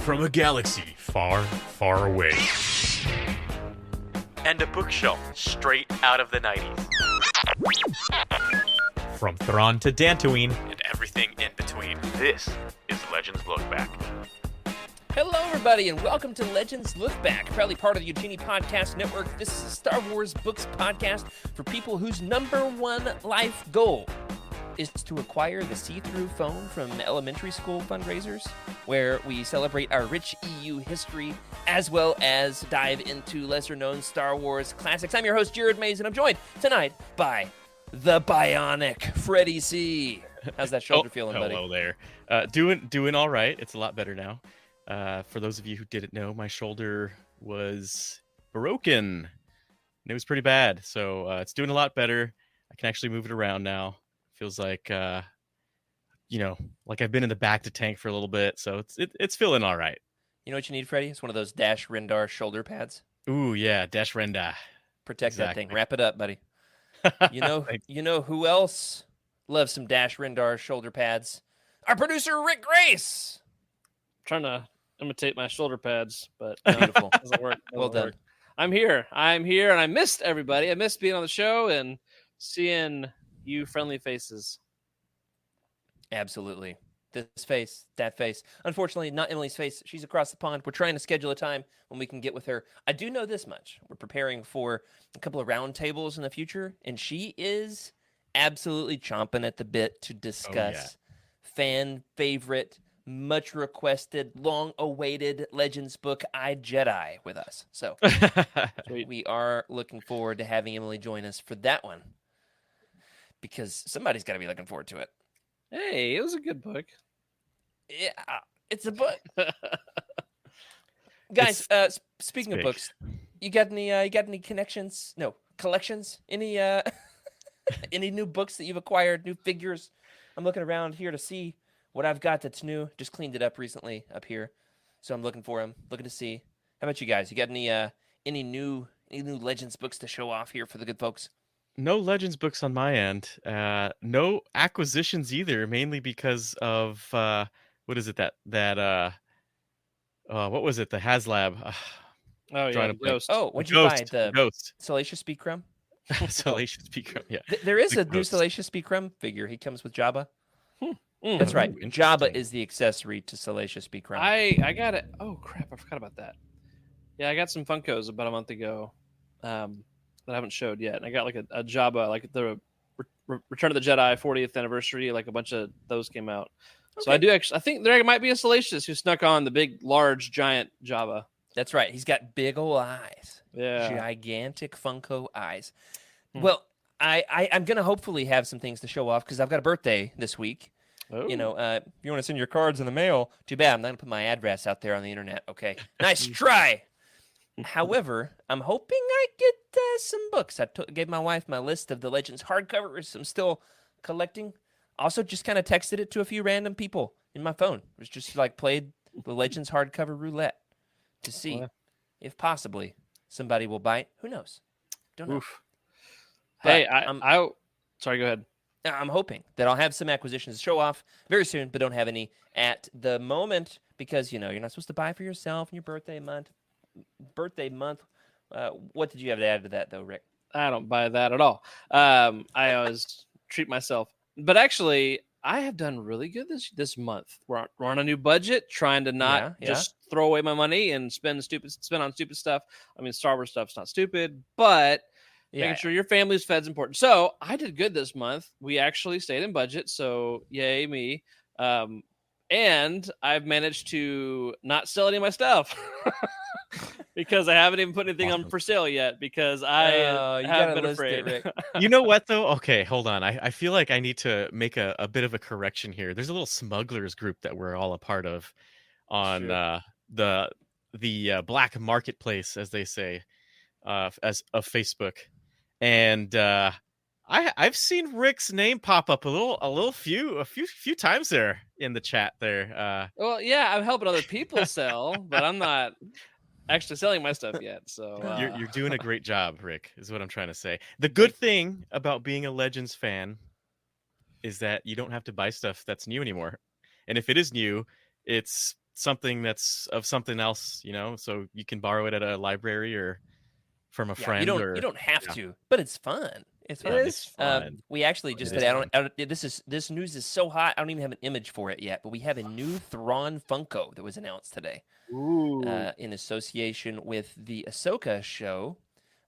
from a galaxy far, far away. And a bookshelf straight out of the 90s. From Thrawn to Dantooine. And everything in between. This is Legends Look Back. Hello, everybody, and welcome to Legends Look Back, proudly part of the Eugenie Podcast Network. This is a Star Wars books podcast for people whose number one life goal is to acquire the see-through phone from elementary school fundraisers, where we celebrate our rich EU history, as well as dive into lesser-known Star Wars classics. I'm your host, Jared Mays, and I'm joined tonight by the Bionic Freddie C. How's that shoulder feeling, buddy? Hello there. Doing all right. It's a lot better now. For those of you who didn't know, my shoulder was broken. And it was pretty bad. So it's doing a lot better. I can actually move it around now. Feels like, like I've been in the back to tank for a little bit. So it's feeling all right. You know what you need, Freddie? It's one of those Dash Rendar shoulder pads. Ooh, yeah. Dash Renda. Protect that thing. Wrap it up, buddy. You know who else loves some Dash Rendar shoulder pads? Our producer, Rick Grace. Trying to imitate my shoulder pads, but Beautiful. Doesn't work. Well done. Work. I'm here, and I missed everybody. I missed being on the show and seeing you friendly faces. Absolutely. This face, that face. Unfortunately, not Emily's face. She's across the pond. We're trying to schedule a time when we can get with her. I do know this much. We're preparing for a couple of round tables in the future, and she is absolutely chomping at the bit to discuss fan favorite, much requested, long awaited Legends book, I Jedi, with us. So we are looking forward to having Emily join us for that one, because somebody's got to be looking forward to it. Hey, it was a good book. Yeah, it's a book. Guys, speaking of books, you got any connections? No, collections? Any any new books that you've acquired, new figures? I'm looking around here to see what I've got that's new. Just cleaned it up recently up here, so I'm looking for them. Looking to see. How about you guys? You got any new Legends books to show off here for the good folks? No Legends books on my end. No acquisitions either, mainly because of what is it what was it? The HasLab. Oh yeah, Ghost. Oh, what'd you buy? The Ghost. Salacious B. Crumb? Salacious B. Crumb, yeah. There is a new Ghost. Salacious B. Crumb figure. He comes with Jabba. Mm. That's right. Ooh, Jabba is the accessory to Salacious B. Crumb. I got it. Oh crap! I forgot about that. Yeah, I got some Funkos about a month ago that I haven't showed yet. And I got like a Jabba, like the Return of the Jedi 40th anniversary. Like a bunch of those came out. Okay. So I do actually. I think there might be a Salacious who snuck on the big, large, giant Jabba. That's right. He's got big old eyes. Yeah, gigantic Funko eyes. Well, I'm gonna hopefully have some things to show off because I've got a birthday this week. Oh. If you want to send your cards in the mail, too bad. I'm not going to put my address out there on the internet. Okay. Nice try. However, I'm hoping I get some books. I gave my wife my list of the Legends hardcovers I'm still collecting. Also, just kind of texted it to a few random people in my phone. It was just like played the Legends hardcover roulette to see if possibly somebody will bite. Who knows? Don't know. Oof. Hey, sorry, go ahead. I'm hoping that I'll have some acquisitions to show off very soon, but don't have any at the moment because, you're not supposed to buy for yourself in your birthday month. What did you have to add to that, though, Rick? I don't buy that at all. I always treat myself. But actually, I have done really good this month. We're on a new budget, trying to not just throw away my money and spend on stupid stuff. I mean, Star Wars stuff's not stupid, but making sure your family's fed's important. So I did good this month. We actually stayed in budget, so yay me. And I've managed to not sell any of my stuff because I haven't even put anything on for sale yet because I have been afraid. You know what, though? Okay, hold on. I feel like I need to make a bit of a correction here. There's a little smugglers group that we're all a part of on the black marketplace, as they say, of Facebook. And I've seen Rick's name pop up a few times there in the chat there. Well, yeah, I'm helping other people sell, but I'm not actually selling my stuff yet. So you're doing a great job, Rick, is what I'm trying to say. The good thing about being a Legends fan is that you don't have to buy stuff that's new anymore. And if it is new, it's something that's of something else, so you can borrow it at a library or from a friend. You don't have to, but it's fun. It's fun. It It's fun. We actually just It is put out. This news is so hot. I don't even have an image for it yet, but we have a new Thrawn Funko that was announced today. Ooh. In association with the Ahsoka show.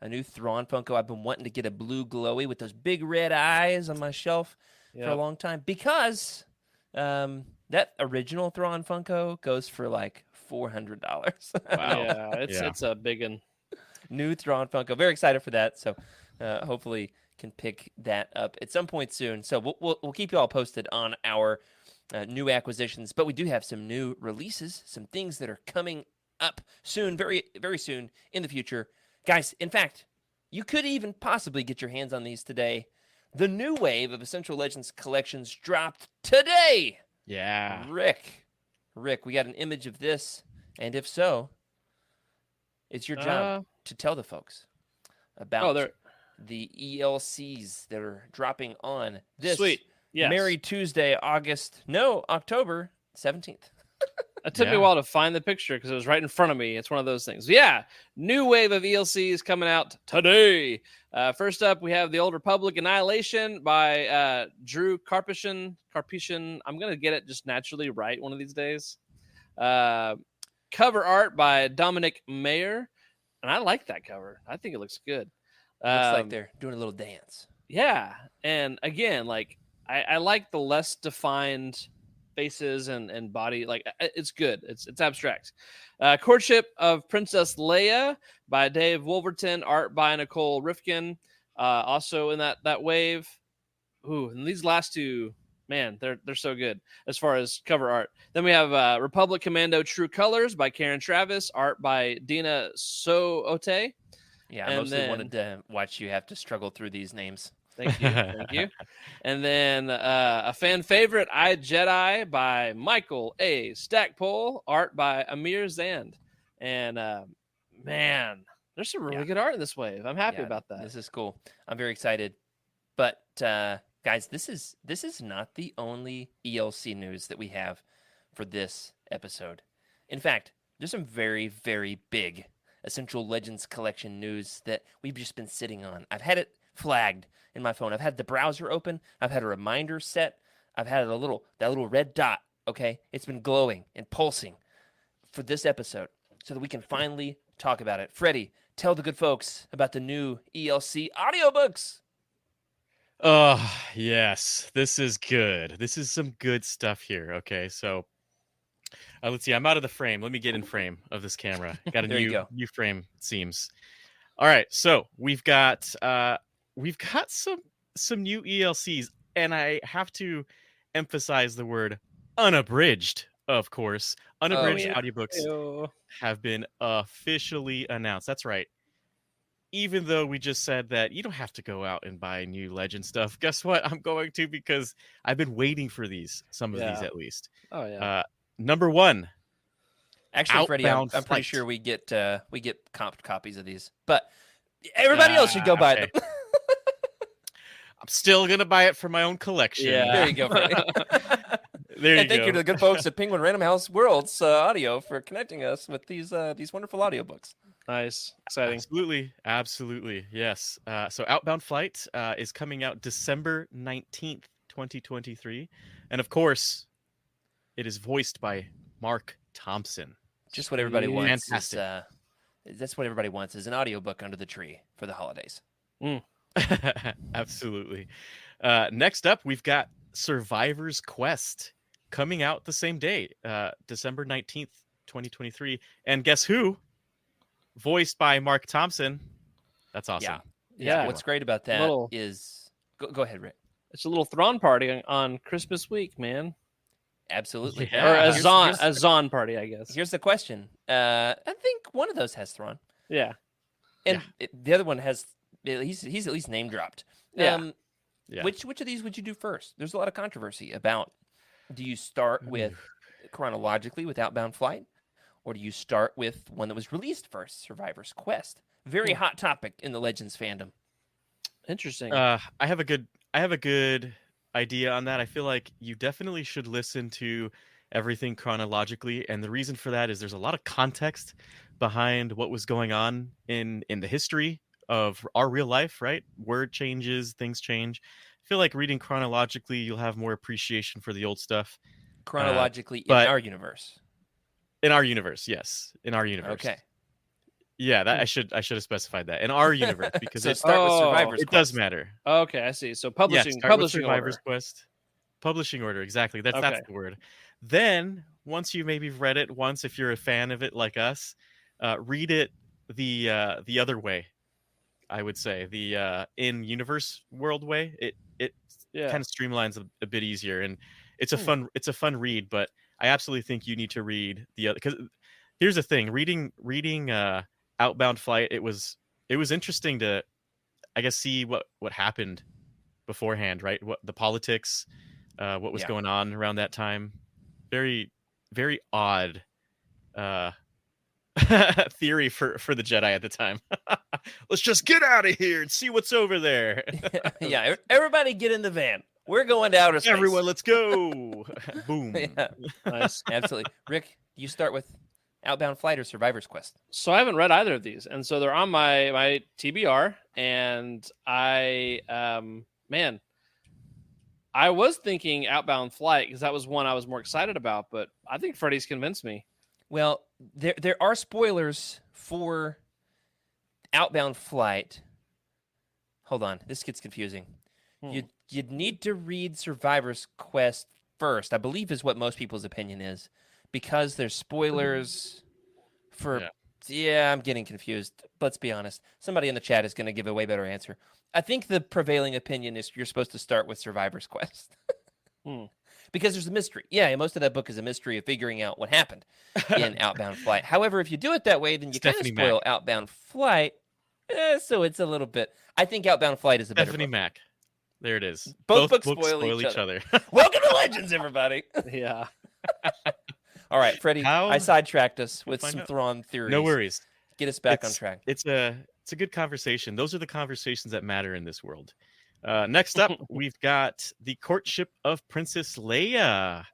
A new Thrawn Funko. I've been wanting to get a blue glowy with those big red eyes on my shelf for a long time because that original Thrawn Funko goes for like $400. Wow. Yeah, it's a big one. New Thrawn Funko. Very excited for that. So hopefully can pick that up at some point soon. So we'll keep you all posted on our new acquisitions. But we do have some new releases, some things that are coming up soon, very, very soon in the future. Guys, in fact, you could even possibly get your hands on these today. The new wave of Essential Legends collections dropped today. Yeah. Rick, we got an image of this. And if so, it's your job to tell the folks about the ELCs that are dropping on this Yes. Merry Tuesday, October 17th. It took me a while to find the picture because it was right in front of me. It's one of those things. Yeah, new wave of ELCs coming out today. First up, we have The Old Republic Annihilation by Drew Karpyshyn. I'm going to get it just naturally right one of these days. Cover art by Dominic Mayer. And I like that cover. I think it looks good. Looks like they're doing a little dance. Yeah. And again, like I like the less defined faces and body. Like it's good. It's abstract. Courtship of Princess Leia by Dave Wolverton, art by Nicole Rifkin. Also in that wave. Ooh, and these last two, man, they're so good as far as cover art. Then we have Republic Commando True Colors by Karen Travis, art by Dina Soote. Yeah, I mostly wanted to watch you have to struggle through these names. Thank you. And then a fan favorite, I Jedi by Michael A. Stackpole, art by Amir Zand. And man, there's some really good art in this wave. I'm happy about that. This is cool. I'm very excited. But guys, this is not the only ELC news that we have for this episode. In fact, there's some very, very big Essential Legends collection news that we've just been sitting on. I've had it flagged in my phone. I've had the browser open. I've had a reminder set. I've had that little red dot. Okay, it's been glowing and pulsing for this episode so that we can finally talk about it. Freddie, tell the good folks about the new ELC audiobooks. Oh, yes. This is good. This is some good stuff here. Okay, so let's see. I'm out of the frame. Let me get in frame of this camera. Got a new frame, it seems. All right, so we've got some new ELCs, and I have to emphasize the word unabridged. Of course, unabridged audiobooks have been officially announced. That's right. Even though we just said that you don't have to go out and buy new Legend stuff, guess what? I'm going to, because I've been waiting for some of these at least. Oh yeah. Number one. Actually, Freddie, I'm pretty sure we get comped copies of these, but everybody else should go buy them. I'm still gonna buy it for my own collection. Yeah, there you go, Freddie. And thank you to the good folks at Penguin Random House Worlds Audio for connecting us with these wonderful audiobooks. Nice, exciting. Absolutely, yes. So Outbound Flight is coming out December 19th, 2023, and of course, it is voiced by Mark Thompson. Just what everybody wants. Fantastic. That's what everybody wants is an audiobook under the tree for the holidays. Absolutely. Next up, we've got Survivor's Quest coming out the same day, December 19th, 2023. And guess who? Voiced by Mark Thompson. That's awesome. Yeah. What's great about that is... Go ahead, Rick. It's a little Thrawn party on Christmas week, man. Absolutely. Yeah. Or a Zon party, I guess. Here's the question. I think one of those has Thrawn. Yeah. And the other one has... He's at least name dropped. Yeah. Which of these would you do first? There's a lot of controversy about, do you start with chronologically with Outbound Flight, or do you start with one that was released first, Survivor's Quest? Very hot topic in the Legends fandom. Interesting. I have a good idea on that. I feel like you definitely should listen to everything chronologically, and the reason for that is there's a lot of context behind what was going on in the history of our real life, right? Word changes, things change. I feel like reading chronologically, you'll have more appreciation for the old stuff. Chronologically in but our universe. In our universe, yes, in our universe. Okay. Yeah, that I should have specified that in our universe because So start with Survivor's it Quest. does matter. Okay, I see. So Start with publishing Survivor's order. Quest, publishing order. Exactly. That's Okay. the word. Then once you maybe read it once, if you're a fan of it like us, read it the other way. I would say the in universe world way. It kind of streamlines a bit easier, and it's a fun read. But I absolutely think you need to read the other, because here's the thing: reading Outbound Flight. It was interesting to, I guess, see what happened beforehand, right? What the politics, what was going on around that time. Very, very odd theory for the Jedi at the time. Let's just get out of here and see what's over there. Yeah, everybody get in the van. We're going to outer space. Everyone, let's go. Boom. Yeah. Nice. Absolutely. Rick, you start with Outbound Flight or Survivor's Quest. So I haven't read either of these, and so they're on my TBR, and I I was thinking Outbound Flight because that was one I was more excited about, but I think Freddie's convinced me. Well, there are spoilers for Outbound Flight. Hold on, this gets confusing. You'd need to read Survivor's Quest first, I believe is what most people's opinion is, because there's spoilers for... Yeah, I'm getting confused. Let's be honest. Somebody in the chat is going to give a way better answer. I think the prevailing opinion is you're supposed to start with Survivor's Quest. Because there's a mystery. Yeah, most of that book is a mystery of figuring out what happened in Outbound Flight. However, if you do it that way, then you kind of spoil Outbound Flight. So it's a little bit... I think Outbound Flight is a better Stephanie book. Mac. There it is. Both books spoil each other. Welcome to Legends, everybody. Yeah. All right, Freddie, I sidetracked us with some Thrawn theories. No worries. Get us back on track. It's a good conversation. Those are the conversations that matter in this world. Next up, we've got the courtship of Princess Leia.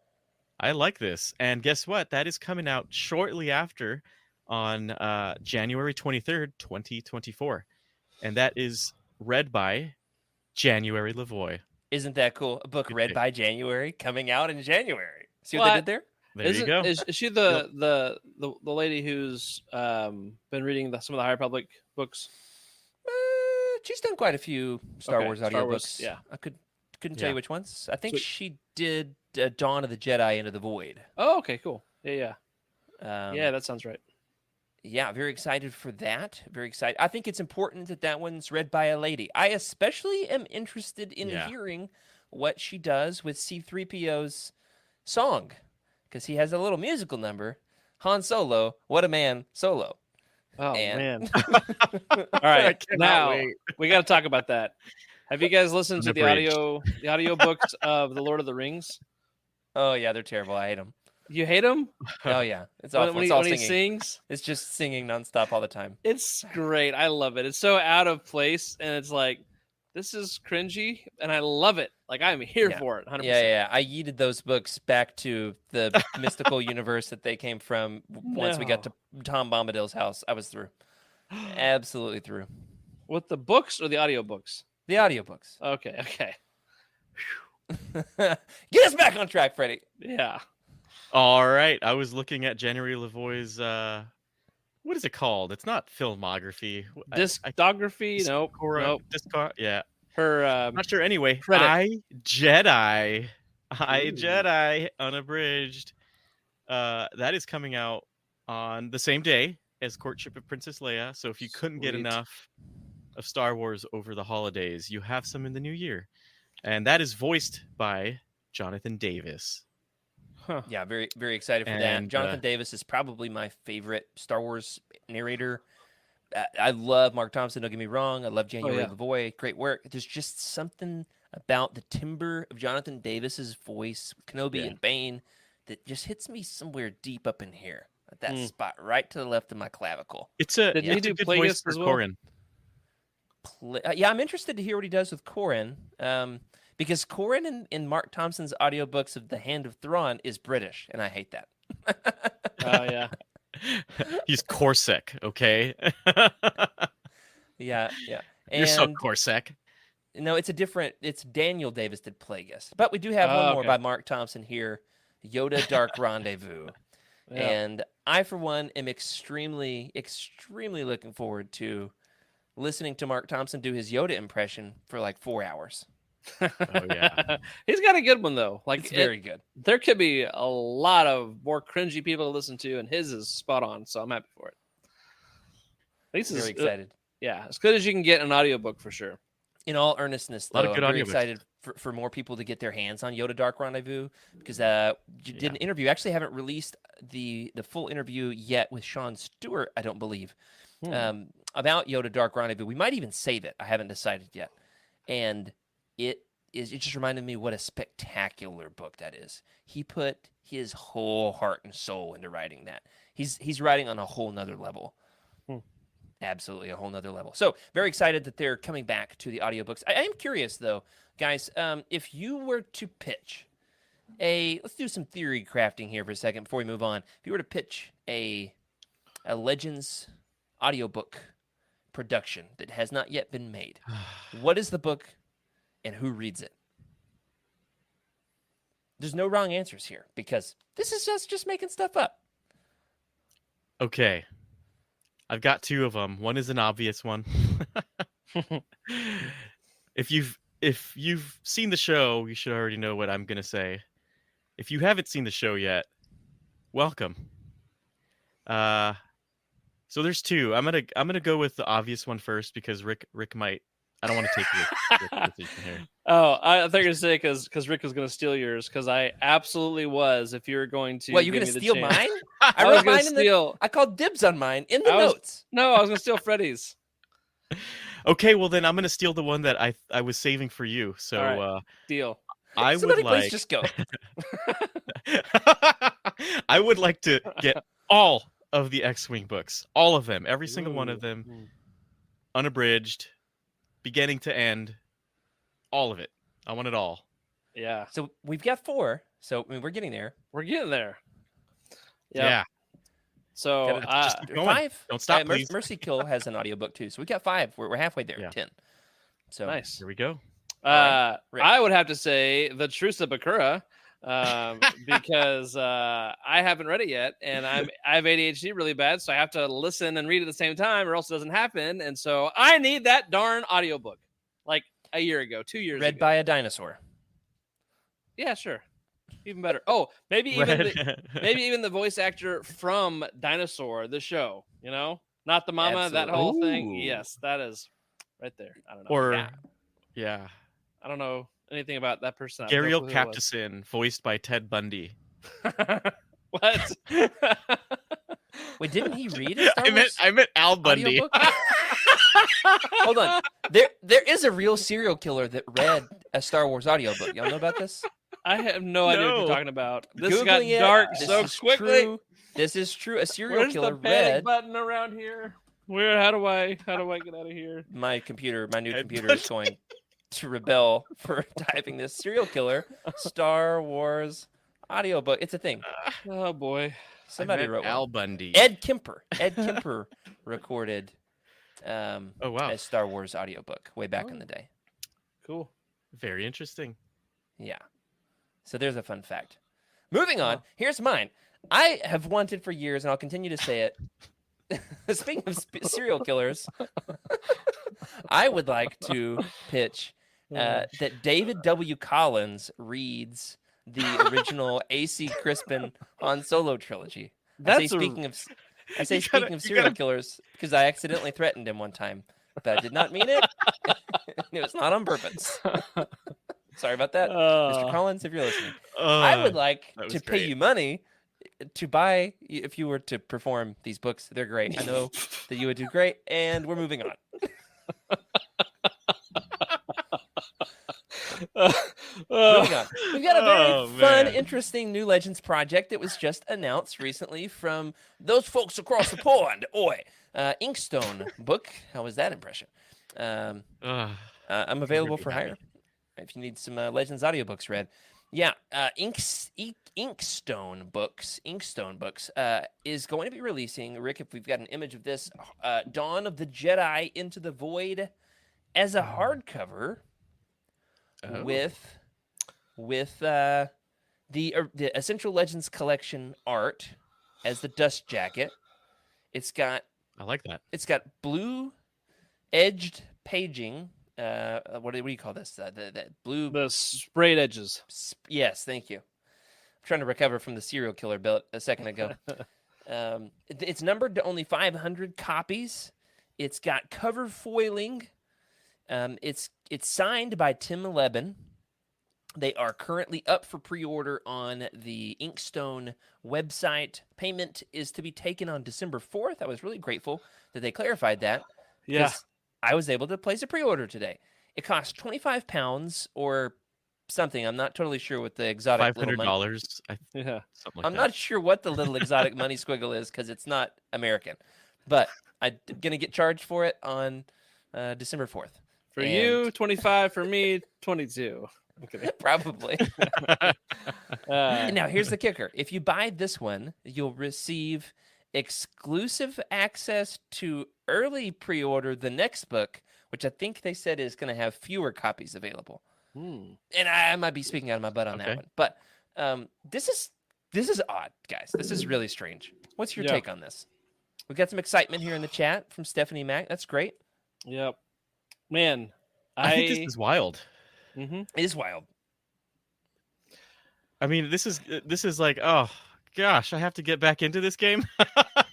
I like this. And guess what? That is coming out shortly after on January 23rd, 2024. And that is read by January Lavoie. Isn't that cool? A book read by January coming out in January. See what they did there? There you go. Is she the lady who's been reading some of the High Republic books? She's done quite a few Star Wars audiobooks. Yeah, I couldn't tell you which ones. I think she did Dawn of the Jedi Into the Void. Oh, okay, cool. Yeah. Yeah, that sounds right. Yeah, very excited for that. Very excited. I think it's important that one's read by a lady. I especially am interested in hearing what she does with C-3PO's song, because he has a little musical number. Han Solo, what a man, Solo. Oh, man. All right, now we got to talk about that. Have you guys listened to the audio books of The Lord of the Rings? Oh, yeah, they're terrible. I hate them. You hate them? Oh, yeah. It's awful. When it's all he singing. sings? It's just singing nonstop all the time. It's great. I love it. It's so out of place, and it's like, this is cringy, and I love it. Like, I'm here for it, 100%. Yeah. I yeeted those books back to the mystical universe that they came from. Once we got to Tom Bombadil's house, I was through. Absolutely through. With the books or the audiobooks? The audiobooks. Okay. Get us back on track, Freddie. Yeah. All right. I was looking at January Lavoie's, what is it called? It's not filmography. Discography? Nope. Yeah. Her, I'm not sure. Anyway, credit. I Jedi Unabridged. That is coming out on the same day as Courtship of Princess Leia. So if you couldn't get enough of Star Wars over the holidays, you have some in the new year. And that is voiced by Jonathan Davis. Huh. Yeah, very, very excited for that. Jonathan Davis is probably my favorite Star Wars narrator. I love Mark Thompson, don't get me wrong. I love January Lavoie. Great work. There's just something about the timbre of Jonathan Davis's voice, Kenobi and Bane, that just hits me somewhere deep up in here. That spot right to the left of my clavicle. It's a good voice for Corrin. Yeah, I'm interested to hear what he does with Corrin. because Corin in Mark Thompson's audiobooks of The Hand of Thrawn is British, and I hate that. Oh yeah. He's Corsic, okay? Yeah. You're so And Corsic. no, it's Daniel Davis did Plagueis. But we do have one more Okay. by Mark Thompson here, Yoda Dark Rendezvous. Yeah. And I, for one, am extremely, extremely looking forward to listening to Mark Thompson do his Yoda impression for like 4 hours. Oh, yeah. He's got a good one though. Like It's very good. there could be a lot of more cringy people to listen to, and his is spot on. So I'm happy for it. At least Very it's excited. yeah, as good as you can get an audiobook for sure. In all earnestness, A lot though, of I'm good very audiobooks. excited for more people to get their hands on Yoda Dark Rendezvous because you did an interview. Actually, haven't released the full interview yet with Sean Stewart, I don't believe, about Yoda Dark Rendezvous. We might even save it. I haven't decided yet. And it just reminded me what a spectacular book that is. He put his whole heart and soul into writing that. He's writing on a whole nother level. Absolutely a whole nother level. So very excited that they're coming back to the audiobooks. I am curious though, guys, if you were to pitch let's do some theory crafting here for a second before we move on. If you were to pitch a Legends audiobook production that has not yet been made, what is the book and who reads it? There's no wrong answers here because this is just making stuff up. Okay. I've got two of them. One is an obvious one. If you've seen the show, you should already know what I'm going to say. If you haven't seen the show yet, welcome. So there's two. I'm going to go with the obvious one first because Rick might. I don't want to take Rick's decision here. Oh, I thought you were going to say because Rick was going to steal yours, because I absolutely was. If you were going to, What, you're give going to me the steal chance. mine? I I was wrote going mine to in steal. I called dibs on mine in the I was- notes. No, I was going to steal Freddy's. Okay, well then I'm going to steal the one that I was saving for you. So All right. Deal. I Somebody would please like just go. I would like to get all of the X-Wing books, all of them, every single one of them, unabridged, beginning to end, all of it. I want it all. Yeah, So we've got 4. So I mean, we're getting there. we're getting there. Yeah. So Just keep going. 5. Don't stop, please. Mercy Kill has an audiobook too. So we got 5. We're halfway there. Yeah. 10. So nice. Here we go. right, Rick. I would have to say the Truce of Bakura, because I haven't read it yet, and I have ADHD really bad, so I have to listen and read at the same time, or else it doesn't happen. And so I need that darn audiobook, like a year ago, 2 years read ago. by a dinosaur. Yeah, sure, even better. Oh, maybe even the voice actor from Dinosaur, the show. You know, not the mama, that Absolutely. whole thing. Ooh. Yes, that is right there. I don't know. Or Yeah. I don't know anything about that person. I Gary don't know who it was. Captison, voiced by Ted Bundy. What? Wait, didn't he read a Star Wars I meant Al Bundy. audiobook? Hold on. There is a real serial killer that read a Star Wars audiobook. Y'all know about this? I have no idea what No. you're talking about. This got Googling it. dark This so is quickly. True. This is true. A serial Where's killer the panic read. button around here? Where? How do I get out of here? My new Ed computer is going to rebel for typing this serial killer Star Wars audiobook. It's a thing. Oh boy. Somebody I meant wrote Al one. Bundy. Ed Kemper recorded Oh wow, a Star Wars audiobook way back in the day. Cool. very interesting. Yeah. So there's a fun fact. Moving on, here's mine. I have wanted for years, and I'll continue to say it. Speaking of serial killers, I would like to pitch that David W. Collins reads the original A.C. Crispin Han Solo trilogy. I say speaking of serial killers because I accidentally threatened him one time, but I did not mean it. It was not on purpose. Sorry about that, Mr. Collins, if you're listening. I would like that was to pay great. you money to buy if you were to perform these books. They're great. I know that you would do great, and we're moving on. Moving on. We've got a Oh, very fun, man. interesting new Legends project that was just announced recently from those folks across the pond. Oi, Inkstone book. How was that impression? I'm available for hire. if you need some Legends audiobooks read. Yeah, Inkstone Books is going to be releasing, Rick, if we've got an image of this, Dawn of the Jedi Into the Void as a hardcover with the Essential Legends Collection art as the dust jacket. I like that. It's got blue edged paging. What do you call this? The blue. The sprayed edges. Yes, thank you. I'm trying to recover from the serial killer belt a second ago. It's numbered to only 500 copies. It's got cover foiling. It's signed by Tim Leben. They are currently up for pre-order on the Inkstone website. Payment is to be taken on December 4th. I was really grateful that they clarified that. Yeah. I was able to place a pre-order today. It costs £25 or something. I'm not totally sure what the exotic $500. Yeah. Something like I'm that. not sure what the little exotic money squiggle is because it's not American. But I'm going to get charged for it on December 4th. For you, 25. For me, 22. Okay. Probably. And now here's the kicker. If you buy this one, you'll receive exclusive access to early pre-order the next book, which I think they said is going to have fewer copies available. And I might be speaking out of my butt on that one. But this is odd, guys. This is really strange. What's your take on this? We got some excitement here in the chat from Stephanie Mack. That's great. Yep. Man, I think this is wild. It is wild. I mean, this is like, oh gosh, I have to get back into this game.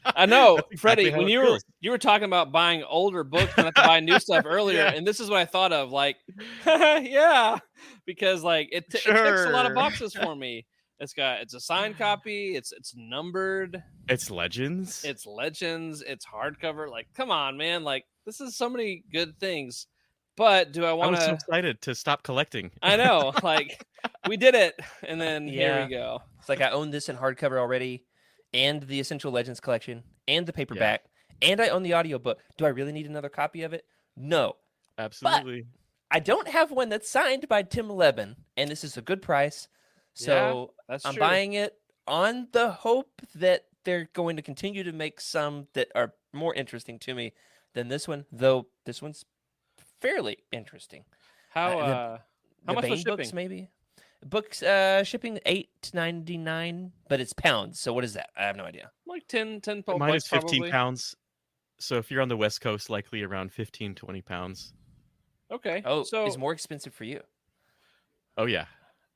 I know, That's Freddie. how When it you feels. were talking about buying older books and have to buy new stuff earlier, Yeah. and this is what I thought of. Like, yeah, because like it ticks a lot of Sure. boxes for me. It's a signed copy. It's numbered. It's Legends. It's Legends. It's hardcover. Like, come on, man. Like, this is so many good things. But do I I want was so to? excited to stop collecting. I know. Like, we did it, and then here Yeah. we go. It's like I own this in hardcover already, and the Essential Legends collection, and the paperback, and I own the audiobook. Do I really need another copy of it? No. Absolutely. I don't have one that's signed by Tim Leben, and this is a good price. So That's I'm true. buying it on the hope that they're going to continue to make some that are more interesting to me than this one, though this one's fairly interesting. How The much Bane was shipping? books, maybe? Books shipping $8.99, but it's pounds. So what is that? I have no idea. Like 10 Mine bucks is 15 probably. pounds. So if you're on the West Coast, likely around 15, 20 pounds. Okay. Oh, so it's more expensive for you. Oh, yeah.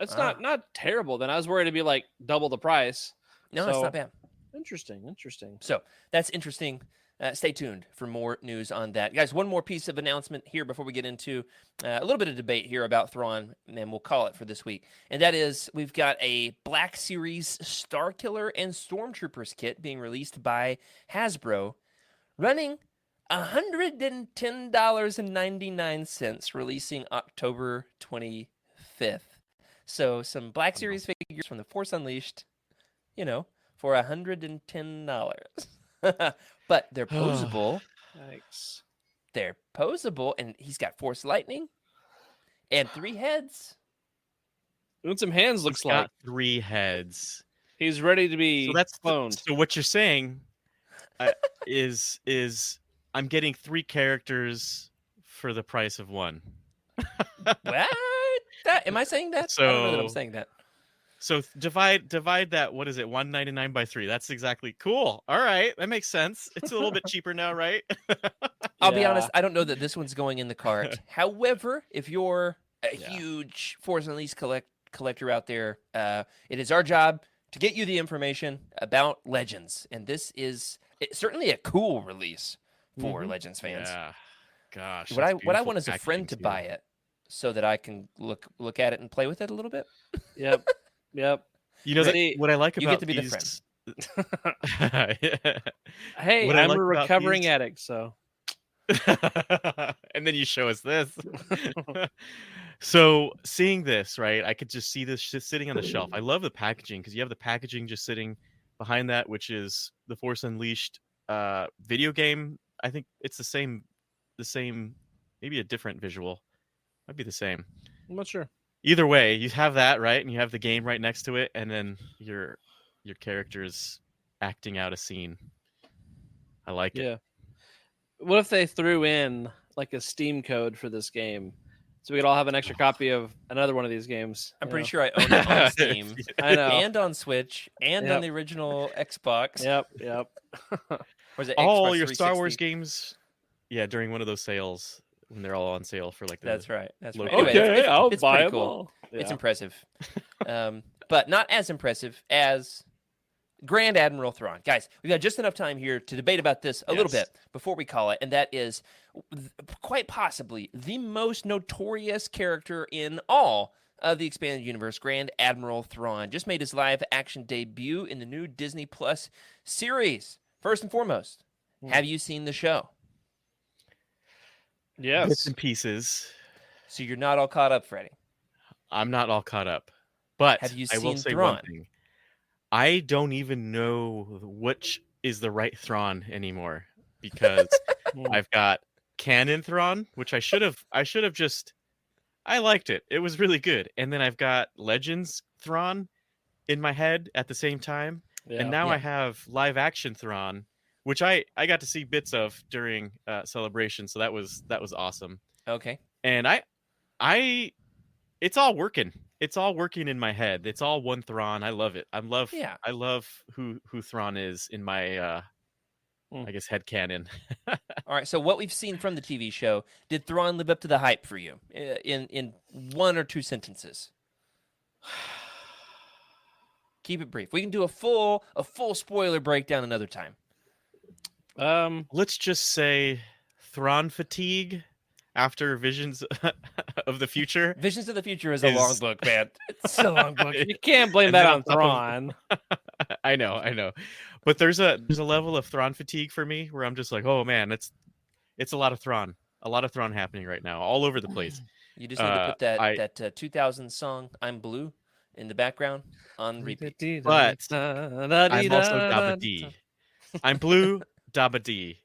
it's Ah. not terrible. Then I was worried it'd be like double the price. No, it's So- not bad. Interesting. So that's interesting. Stay tuned for more news on that. Guys, one more piece of announcement here before we get into a little bit of debate here about Thrawn, and then we'll call it for this week. And that is we've got a Black Series Starkiller and Stormtroopers kit being released by Hasbro, running $110.99, releasing October 25th. So some Black Series figures from the Force Unleashed, for $110. But they're posable. Thanks. They're posable, and he's got Force Lightning and 3 heads. Doing some hands looks It's like got 3 heads. he's ready to be So that's cloned. so what you're saying is I'm getting 3 characters for the price of 1. What? Am I saying that? I don't know that I'm So- saying that. So divide that, what is it, 199 by 3. That's exactly cool. All right, that makes sense. It's a little bit cheaper now, right? I'll be Yeah. honest, I don't know that this one's going in the cart. However, if you're a Yeah. huge Force Unleashed collector out there, it is our job to get you the information about Legends. And this is certainly a cool release for Legends fans. Yeah. Gosh. What I that's want beautiful is a friend to packaging, too. buy it so that I can look at it and play with it a little bit. Yep. You know See, what I like you about get to be the these... Hey, What I I'm like a about recovering these- addict, so and then you show us this. So seeing this, right, I could just see this just sitting on the shelf. I love the packaging because you have the packaging just sitting behind that, which is the Force Unleashed video game. I think it's the same, maybe a different visual. Might be the same. I'm not sure. Either way, you have that, right? And you have the game right next to it, and then your character's acting out a scene. I like it. Yeah. What if they threw in like a Steam code for this game, so we could all have an extra copy of another one of these games? I'm pretty sure I own it on Steam I know. and on Switch and on the original Xbox. Yep. Or is it All Xbox your Star 360? Wars games, during one of those sales when they're all on sale for like. That's right. That's right. low- Anyway, Okay, I'll it's buy pretty them cool. all. It's Yeah. impressive, but not as impressive as Grand Admiral Thrawn. Guys, we've got just enough time here to debate about this a little Yes. bit before we call it, and that is quite possibly the most notorious character in all of the expanded universe. Grand Admiral Thrawn just made his live-action debut in the new Disney Plus series. First and foremost, have you seen the show? Bits Yes. and pieces. So you're not all caught up, Freddie. I'm not all caught up, but Have you I will seen say Thrawn? one thing. I don't even know which is the right Thrawn anymore because I've got canon Thrawn, which I should have just. I liked it. It was really good, and then I've got Legends Thrawn in my head at the same time, and now I have live action Thrawn, which I got to see bits of during Celebration, so that was awesome. Okay. And I it's all working. It's all working in my head. It's all one Thrawn. I love it. I love who Thrawn is in my I guess headcanon. All right. So what we've seen from the TV show, did Thrawn live up to the hype for you in one or two sentences? Keep it brief. We can do a full spoiler breakdown another time. Let's just say Thrawn fatigue after Visions of the Future. Visions of the Future is a long book, man. It's a long book. You can't blame And that then on on top Thrawn. I know. But there's a level of Thrawn fatigue for me where I'm just like, oh man, it's a lot of Thrawn. A lot of Thrawn happening right now, all over the place. You just need to put that 2000 song "I'm Blue" in the background on repeat. But I'm also Dabba D. I'm blue, Dabba D.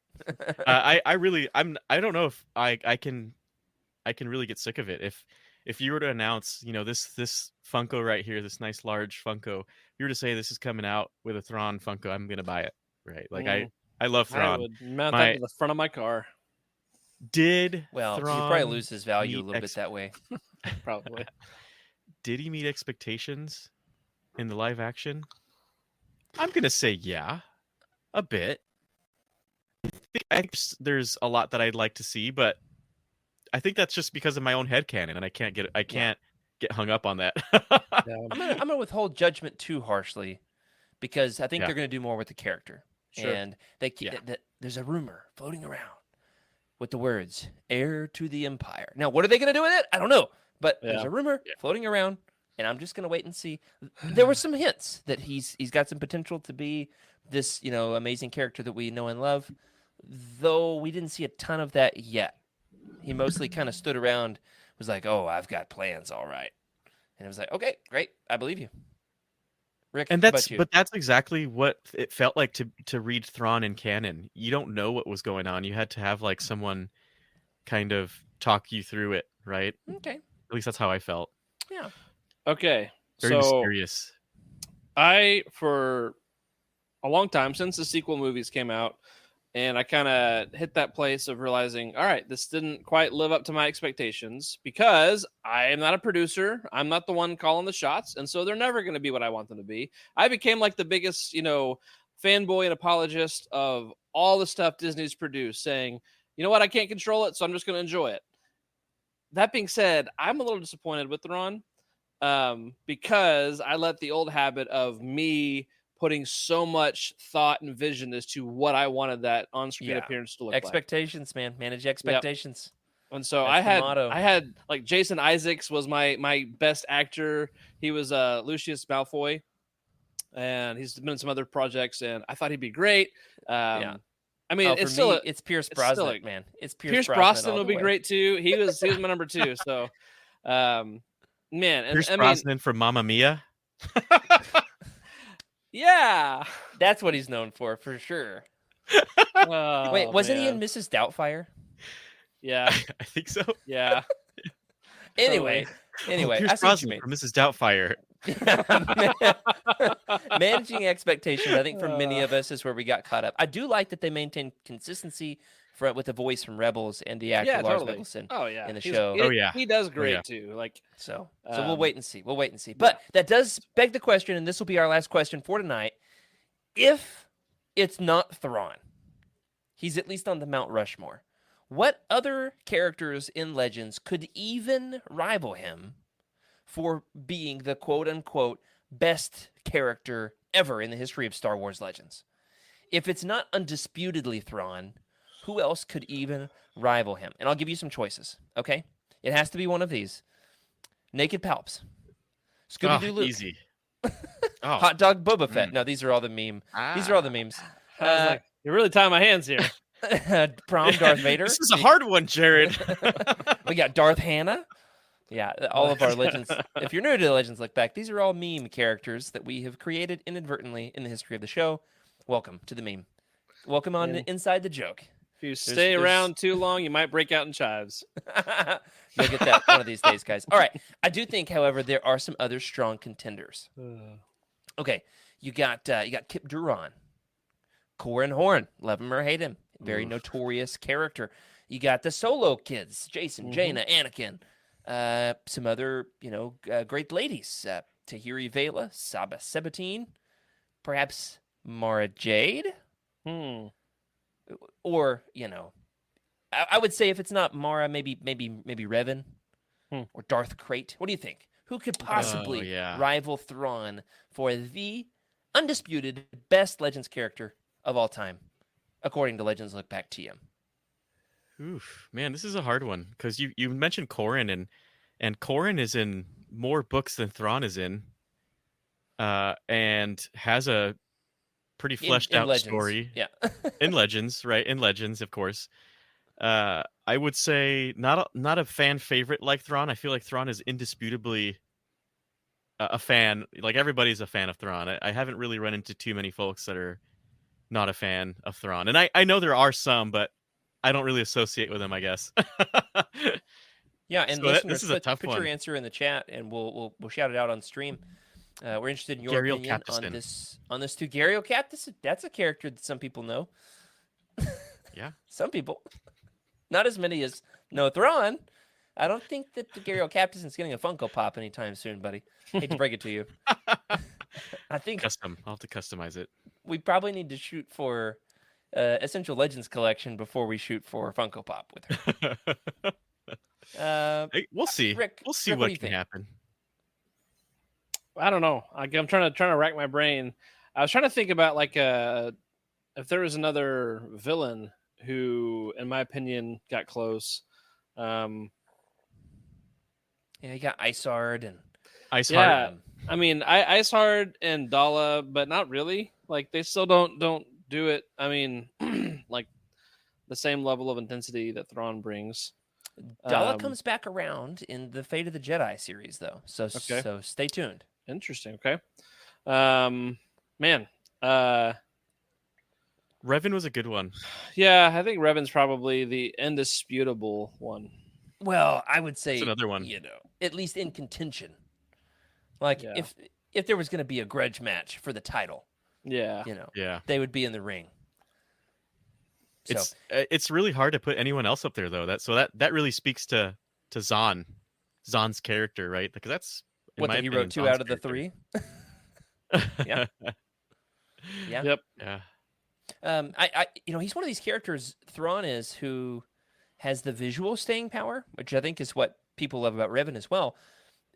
I don't know if I can really get sick of it. If you were to announce, this Funko right here, this nice large Funko, you were to say this is coming out with a Thrawn Funko, I'm gonna buy it. Right? Like I love I Thrawn. would mount that to the front of my car. Well, Thrawn you probably lose his value a meet little bit that way. Probably. Did he meet expectations in the live action? I'm gonna say yeah, a bit. I think there's a lot that I'd like to see, but I think that's just because of my own headcanon, and I can't get hung up on that. I'm gonna withhold judgment too harshly because I think Yeah. they're gonna do more with the character. Sure. And there's a rumor floating around with the words "heir to the empire." Now, what are they gonna do with it? I don't know, but there's a rumor floating around, and I'm just gonna wait and see. There were some hints that he's got some potential to be this amazing character that we know and love, though we didn't see a ton of that yet. He mostly kind of stood around, was like, "Oh, I've got plans, all right," and it was like, "Okay, great, I believe you." Rick, And what about you? that's exactly what it felt like to read Thrawn in canon. You don't know what was going on. You had to have like someone kind of talk you through it, right? Okay, At least that's how I felt. yeah. Okay. Very So mysterious. for a long time since the sequel movies came out, and I kind of hit that place of realizing, all right, this didn't quite live up to my expectations because I am not a producer. I'm not the one calling the shots. And so they're never going to be what I want them to be. I became like the biggest, fanboy and apologist of all the stuff Disney's produced, saying, you know what, I can't control it, so I'm just going to enjoy it. That being said, I'm a little disappointed with Thrawn because I let the old habit of me putting so much thought and vision as to what I wanted that on-screen appearance to look like. Expectations, man. Manage expectations. And so That's the motto. I had like Jason Isaacs was my best actor. He was Lucius Malfoy, and he's been in some other projects, and I thought he'd be great. I mean, it's still it's Pierce Brosnan, man. It's Pierce Brosnan would be great too. He was my number 2. So, man, Pierce Brosnan from Mamma Mia. Yeah, that's what he's known for sure. Wait, wasn't he in Mrs. Doubtfire? Yeah, I think so. Yeah. Anyway, Anyway, Pierce I see what you Brosnan mean. for Mrs. Doubtfire. Managing expectations, I think, for many of us is where we got caught up. I do like that they maintain consistency with the voice from Rebels and the actor Yeah, Lars totally. Mikkelsen Oh yeah, in the He's- show. Oh, yeah. he does Oh, great yeah. too. Like So we'll Um, wait and see. We'll wait and see. But that does beg the question, and this will be our last question for tonight. If it's not Thrawn, he's at least on the Mount Rushmore. What other characters in Legends could even rival him for being the quote-unquote best character ever in the history of Star Wars Legends? If it's not undisputedly Thrawn, who else could even rival him? And I'll give you some choices, okay? It has to be one of these. Naked Palps. Scooby-Doo Luke. Easy. Oh, Hot Dog Boba Fett. No, these are all the meme. These are all the memes. I was like, you're really tying my hands here. Prom Darth Vader. This is a hard one, Jared. We got Darth Hannah. Yeah, all of our Legends. If you're new to the Legends Look Back, these are all meme characters that we have created inadvertently in the history of the show. Welcome to the meme. Welcome on inside the joke. If you stay around too long, you might break out in chives. You'll get that one of these days, guys. All right. I do think, however, there are some other strong contenders. Okay, you got Kip Duran, Corin Horn, love him or hate him, very notorious character. You got the Solo kids, Jason, Jaina, Anakin, some other great ladies, Tahiri Vela, Saba Sabatine, perhaps Mara Jade, or I would say if it's not Mara, maybe Revan or Darth Krayt. What do you think? Who could possibly rival Thrawn for the undisputed best Legends character of all time, according to Legends Look Back TM? Oof, man, this is a hard one because you mentioned Corin and Corin is in more books than Thrawn is in, and has a pretty fleshed out Legends. story. Yeah, in Legends, right? In Legends, of course. I would say not a fan favorite like Thrawn. I feel like Thrawn is indisputably a fan. Like everybody's a fan of Thrawn. I haven't really run into too many folks that are not a fan of Thrawn, and I know there are some, but I don't really associate with him, I guess. Yeah, and So listeners, this is a tough put one. your answer in the chat, and we'll shout it out on stream. We're interested in your Gary opinion O'Captiston. on this too. Gary O'Cap, that's a character that some people know. Yeah. Some people, not as many as know Thrawn. I don't think that the Gary O'Captiston's getting a Funko Pop anytime soon, buddy. Hate to break it to you. I think Custom. I'll have to customize it. we probably need to shoot for Essential Legends collection before we shoot for Funko Pop with her. Hey, we'll see. Rick, We'll see Rick, what do you can think? happen. I don't know. I'm trying to rack my brain. I was trying to think about if there was another villain who, in my opinion, got close. Yeah, you got Isard and Ice Yeah. Heart. I mean, Icehard and Dala, but not really. Like they still don't do it. I mean, like the same level of intensity that Thrawn brings. Dala comes back around in the Fate of the Jedi series, though. So Okay. so stay tuned. Interesting. Okay. Man. Revan was a good one. Yeah, I think Revan's probably the indisputable one. Well, I would say That's another one. At least in contention. Like Yeah. if there was going to be a grudge match for the title, Yeah. Yeah. they would be in the ring. So It's really hard to put anyone else up there though. That really speaks to Zahn's character, right? Because that's in what my that he opinion, wrote 2 Zahn's out of the character. 3. Yeah. Yeah. Yep. Yeah. He's one of these characters, Thrawn is, who has the visual staying power, which I think is what people love about Revan as well.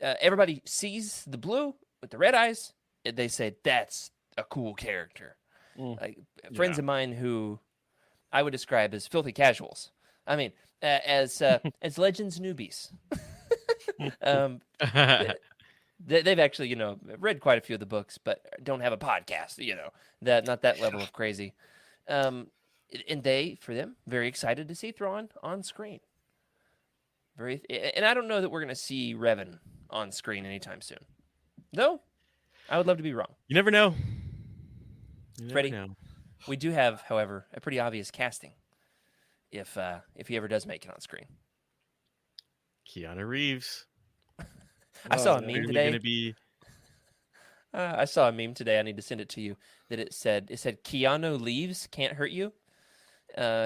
Everybody sees the blue with the red eyes, and they say that's a cool character. Like friends of mine who I would describe as filthy casuals. I mean, as Legends newbies. They've actually, read quite a few of the books, but don't have a podcast. Not that level of crazy. And for them, very excited to see Thrawn on screen. And I don't know that we're going to see Revan on screen anytime soon. Though, I would love to be wrong. You never know. You never Freddie? know. We do have, however, a pretty obvious casting. If he ever does make it on screen. Keanu Reeves. I saw a It's meme clearly today. gonna be I saw a meme today. I need to send it to you. That it said Keanu leaves can't hurt you.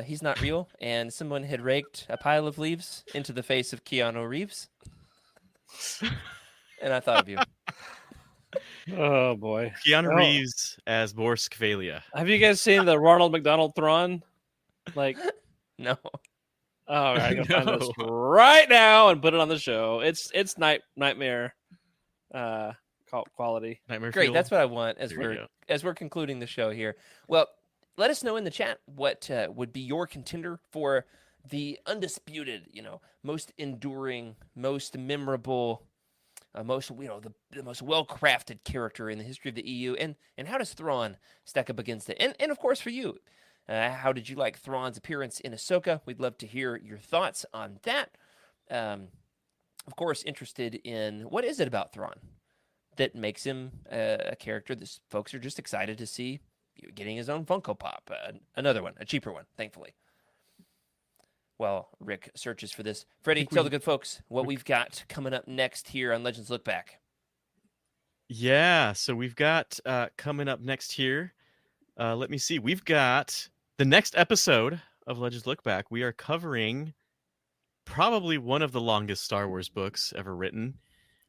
He's not real, and someone had raked a pile of leaves into the face of Keanu Reeves, and I thought of you. Oh boy. Keanu Oh. Reeves as Borsk Valia. Have you guys seen the Ronald McDonald Thrawn? Like, No, oh, I can find this No. right now and put it on the show. It's nightmare quality. Nightmare great. Fuel. That's what I want as There you go. we're concluding the show here. Well, let us know in the chat what would be your contender for the undisputed, most enduring, most memorable, most the most well-crafted character in the history of the EU, and how does Thrawn stack up against it? And of course for you, how did you like Thrawn's appearance in Ahsoka? We'd love to hear your thoughts on that. Of course, interested in what is it about Thrawn that makes him a character that folks are just excited to see getting his own Funko Pop, another one, a cheaper one, thankfully. Well, Rick searches for this. Freddie, tell the good folks what we've got coming up next here on Legends Look Back. Yeah, so we've got coming up next here. Let me see. We've got the next episode of Legends Look Back. We are covering probably one of the longest Star Wars books ever written.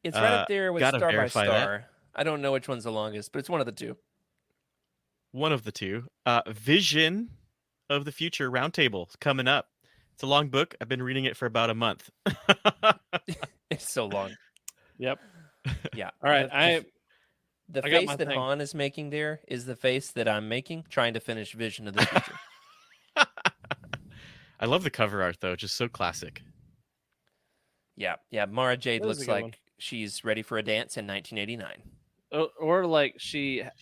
It's right up there with gotta Star by verify Star. that. I don't know which one's the longest, but it's one of the two. One of the two. Vision of the Future Roundtable coming up. It's a long book. I've been reading it for about a month. It's so long. Yep. Yeah. All right. The I got face my that thing. Han is making there is the face that I'm making, trying to finish Vision of the Future. I love the cover art though, just so classic. Yeah. Mara Jade That was a looks good like one. she's ready for a dance in 1989. Or like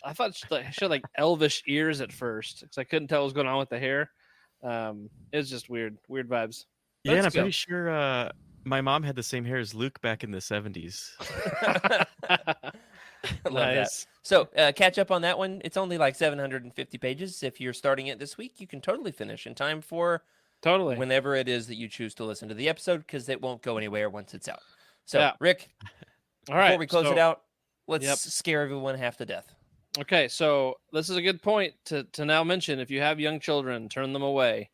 I thought she had like elvish ears at first because I couldn't tell what was going on with the hair. It was just weird vibes. Yeah, and I'm Let's go. pretty sure my mom had the same hair as Luke back in the 70s. I love that. So catch up on that one. It's only like 750 pages. If you're starting it this week, you can totally finish in time for Totally. whenever it is that you choose to listen to the episode, because it won't go anywhere once it's out. So, Yeah. Rick, All right. before we close it out, let's Yep. scare everyone half to death. Okay, so this is a good point to now mention. If you have young children, turn them away.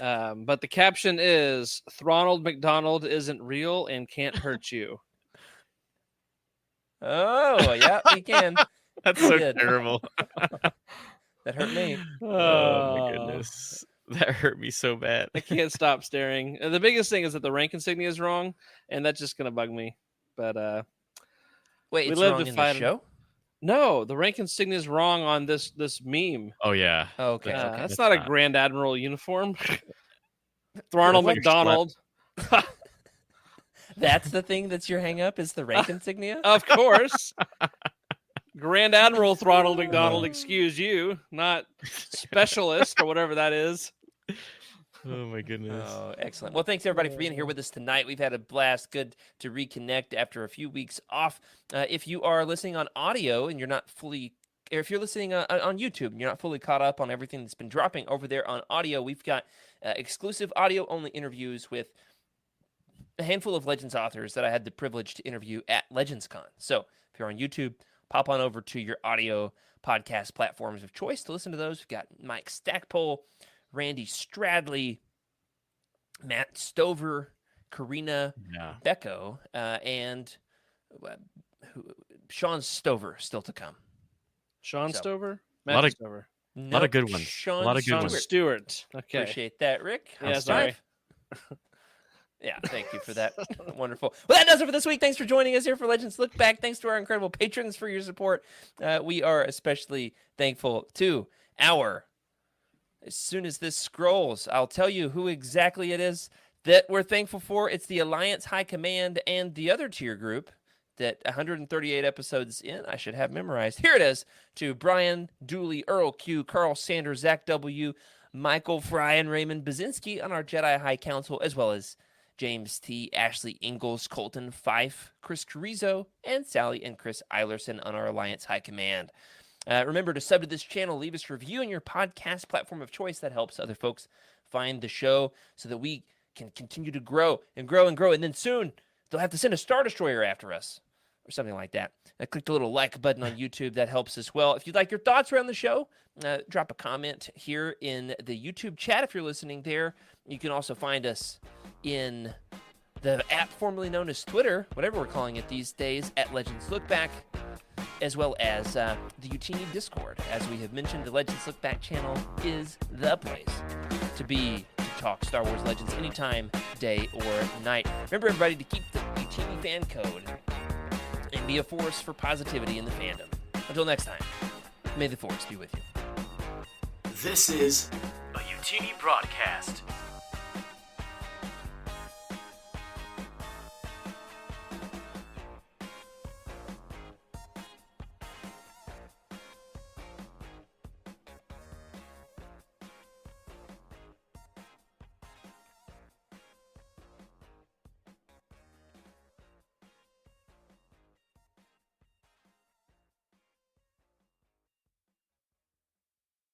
But the caption is Thronald McDonald isn't real and can't hurt you. Oh, yeah, you can. That's You so did. terrible. That hurt me. Oh my goodness. That hurt me so bad. I can't stop staring. The biggest thing is that the rank insignia is wrong, and that's just gonna bug me. But Wait, We it's live wrong to in the fight 'em. show? no, the rank insignia is wrong on this meme. Oh yeah. Oh, okay. That's okay. That's not a not- Grand Admiral uniform. Thronald What? McDonald. That's the thing that's your hang up, is the rank insignia? Of course. Grand Admiral Thronald McDonald, excuse you, not specialist or whatever that is. Oh my goodness. Oh, excellent. Well, thanks everybody for being here with us tonight. We've had a blast. Good to reconnect after a few weeks off. If you are listening on audio and you're not fully, or if you're listening on YouTube and you're not fully caught up on everything that's been dropping over there on audio, we've got exclusive audio-only interviews with a handful of Legends authors that I had the privilege to interview at LegendsCon. So if you're on YouTube, pop on over to your audio podcast platforms of choice to listen to those. We've got Mike Stackpole, Randy Stradley, Matt Stover, Karina Yeah. Becco, and Sean Stover still to come. Sean So- Stover? A lot Matt of- Stover. lot of good ones. Sean A lot of good Sean ones. Stewart. Stewart. Okay. Appreciate that, Rick. Yeah, High sorry. five. Yeah, thank you for that. Wonderful. Well, that does it for this week. Thanks for joining us here for Legends Look Back. Thanks to our incredible patrons for your support. We are especially thankful to our, as soon as this scrolls, I'll tell you who exactly it is that we're thankful for. It's the Alliance High Command and the other tier group that 138 episodes in, I should have memorized. Here it is, to Brian, Dooley, Earl Q, Carl Sanders, Zach W., Michael Fry, and Raymond Bazinski on our Jedi High Council, as well as James T., Ashley Ingalls, Colton Fife, Chris Carrizo, and Sally and Chris Eilerson on our Alliance High Command. Remember to sub to this channel, leave us a review on your podcast platform of choice. That helps other folks find the show so that we can continue to grow and grow and grow. And then soon they'll have to send a Star Destroyer after us. or something like that. Click the little like button on YouTube. That helps as well. If you'd like your thoughts around the show, drop a comment here in the YouTube chat if you're listening there. You can also find us in the app formerly known as Twitter, whatever we're calling it these days, at Legends Look Back, as well as the Utini Discord. As we have mentioned, the Legends Look Back channel is the place to be to talk Star Wars Legends anytime, day or night. Remember, everybody, to keep the Utini fan code and be a force for positivity in the fandom. Until next time, may the Force be with you. This is a Utini broadcast.